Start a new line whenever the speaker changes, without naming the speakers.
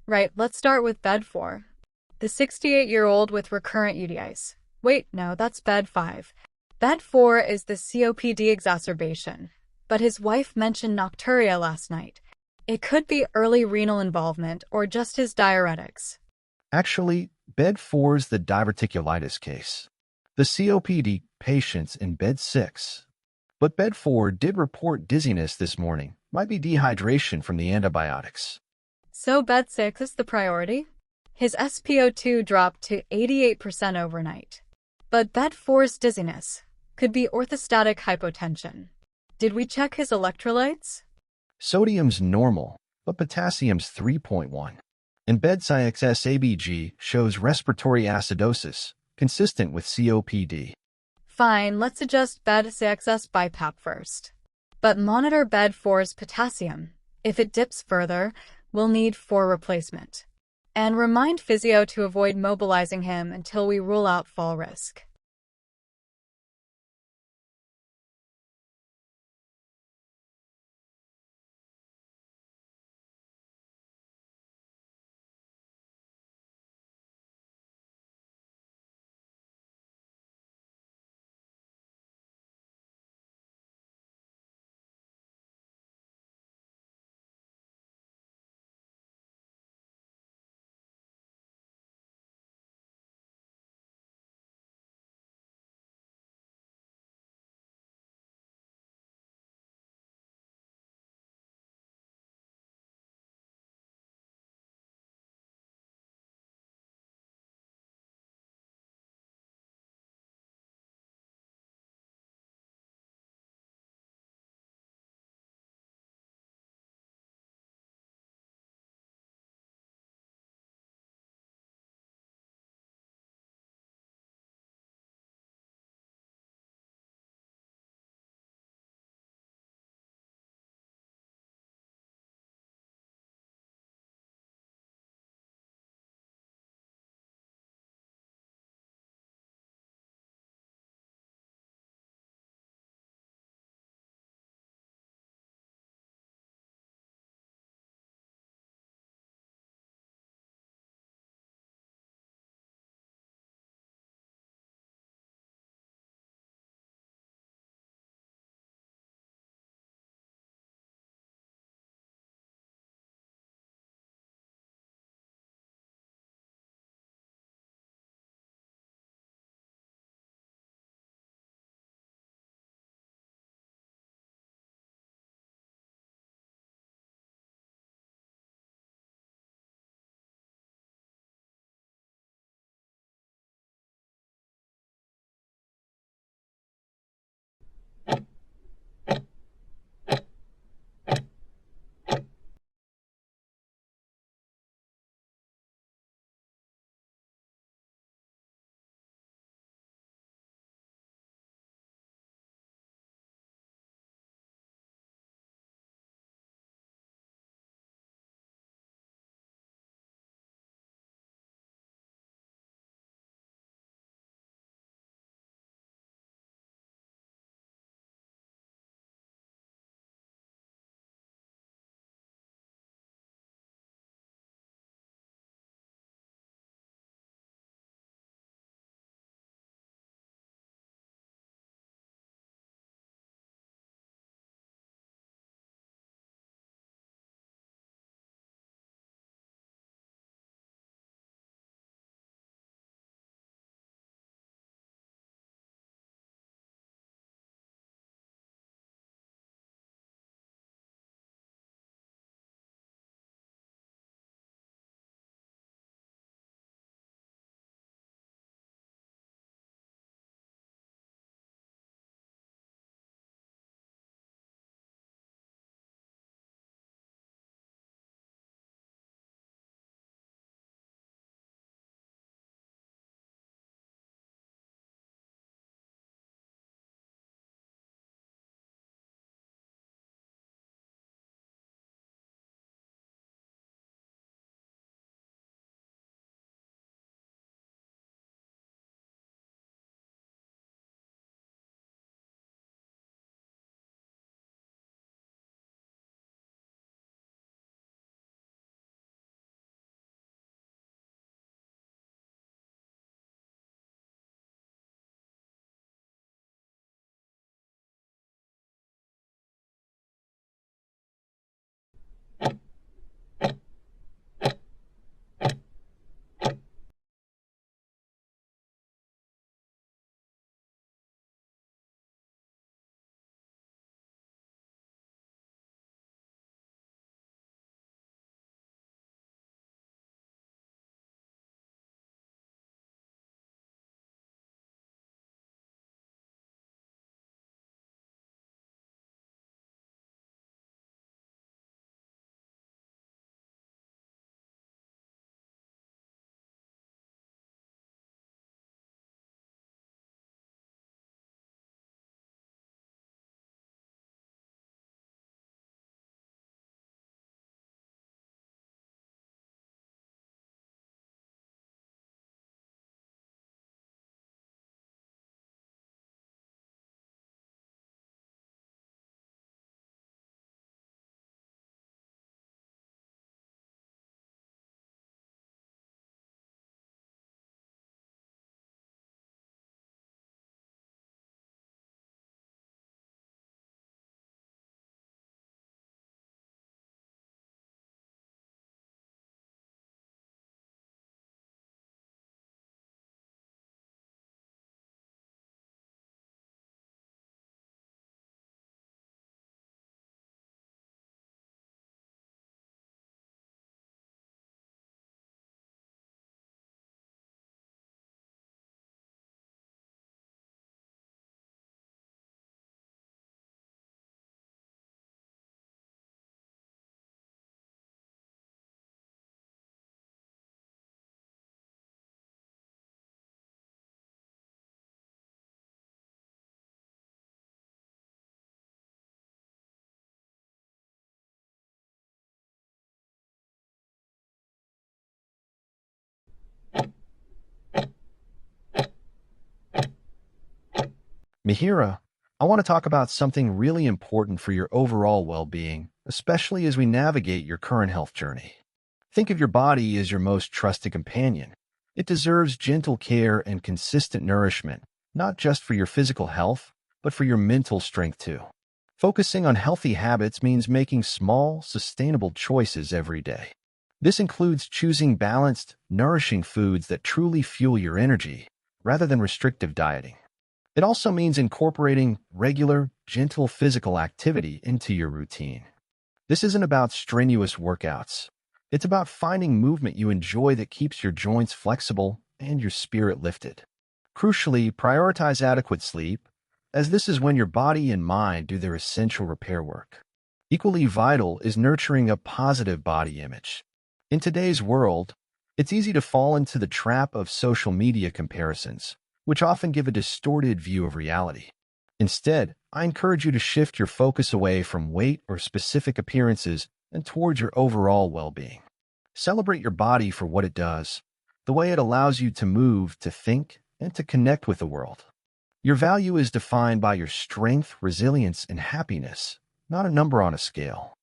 Right, let's start with bed 4. The 68-year-old with recurrent UTIs. Wait, no, that's bed 5. Bed 4 is the COPD exacerbation, but his wife mentioned nocturia last night. It could be early renal involvement or just his diuretics.
Actually, bed 4 is the diverticulitis case. The COPD patient's in bed 6. But bed 4 did report dizziness this morning. Might be dehydration from the antibiotics.
So bed 6 is the priority? His SpO2 dropped to 88% overnight. But bed 4's dizziness could be orthostatic hypotension. Did we check his electrolytes?
Sodium's normal, but potassium's 3.1. And bed 6's ABG shows respiratory acidosis, consistent with COPD.
Fine, let's adjust bed 6's BiPAP first. But monitor bed 4's potassium. If it dips further, we'll need 4 replacement. And remind physio to avoid mobilizing him until we rule out fall risk.
Mihira, I want to talk about something really important for your overall well-being, especially as we navigate your current health journey. Think of your body as your most trusted companion. It deserves gentle care and consistent nourishment, not just for your physical health, but for your mental strength too. Focusing on healthy habits means making small, sustainable choices every day. This includes choosing balanced, nourishing foods that truly fuel your energy, rather than restrictive dieting. It also means incorporating regular, gentle physical activity into your routine. This isn't about strenuous workouts. It's about finding movement you enjoy that keeps your joints flexible and your spirit lifted. Crucially, prioritize adequate sleep, as this is when your body and mind do their essential repair work. Equally vital is nurturing a positive body image. In today's world, it's easy to fall into the trap of social media comparisons, which often give a distorted view of reality. Instead, I encourage you to shift your focus away from weight or specific appearances and towards your overall well-being. Celebrate your body for what it does, the way it allows you to move, to think, and to connect with the world. Your value is defined by your strength, resilience, and happiness, not a number on a scale.